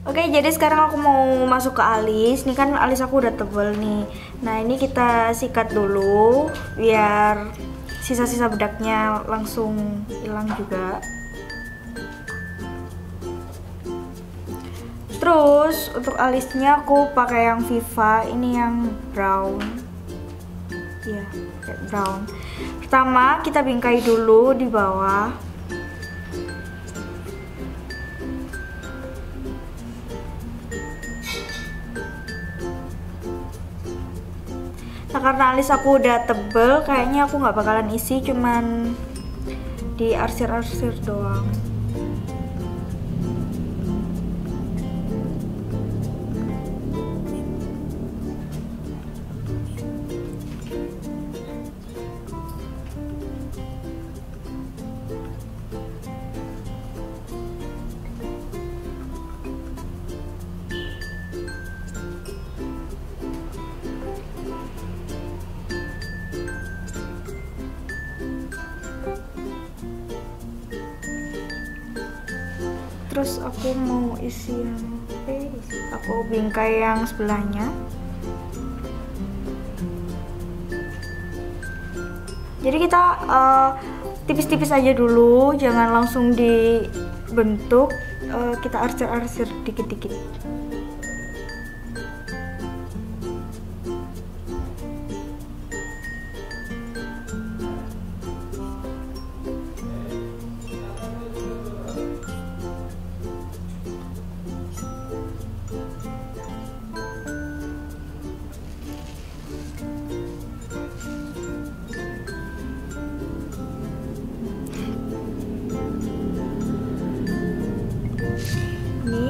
Oke, jadi sekarang aku mau masuk ke alis. Ini kan alis aku udah tebel nih. Nah, ini kita sikat dulu biar sisa-sisa bedaknya langsung hilang juga. Terus untuk alisnya aku pakai yang Viva, ini yang brown. Iya, kayak brown. Pertama kita bingkai dulu di bawah. Nah, karena alis aku udah tebel, kayaknya aku nggak bakalan isi, cuman di arsir-arsir doang. Terus aku mau isi yang aku bingkai yang sebelahnya. Jadi kita tipis-tipis aja dulu, jangan langsung dibentuk, kita arsir-arsir dikit-dikit.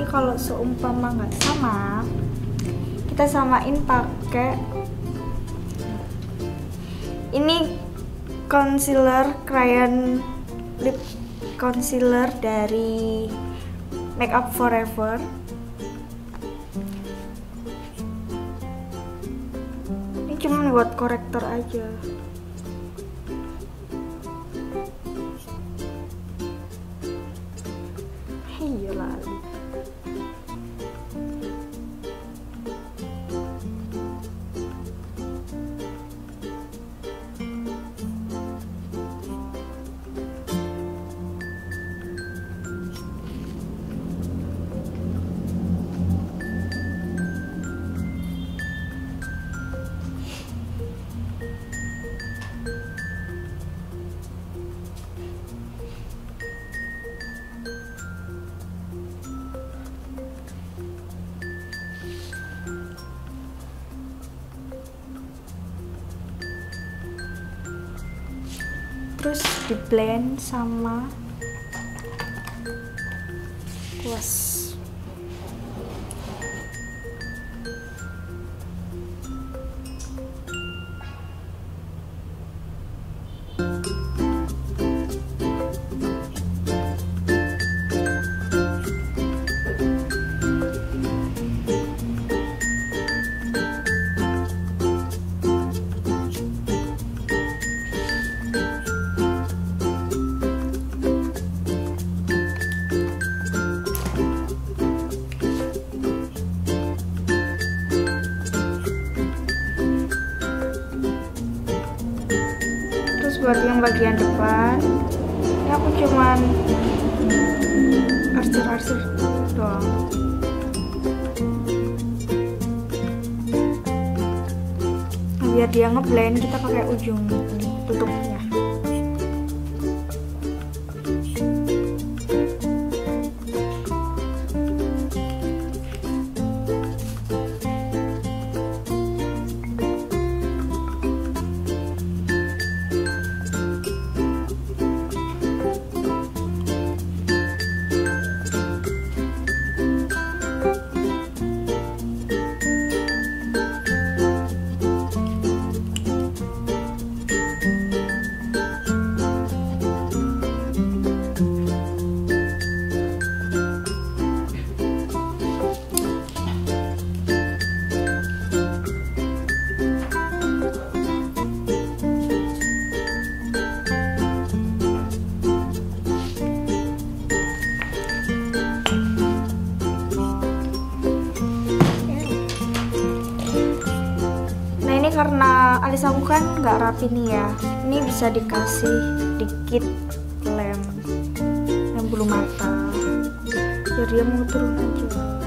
Kalau seumpama nggak sama, kita samain pakai ini concealer, crayon lip concealer dari Makeup Forever. Ini cuma buat korektor aja. Iya lalu. Terus di blend sama kuas. Buat yang bagian depan ini aku cuman arsir-arsir doang. Nah, biar dia ngeblend kita pakai ujung ini tutupnya. karena alis aku kan nggak rapi nih ya, ini bisa dikasih dikit lem bulu mata biar dia mau turun aja.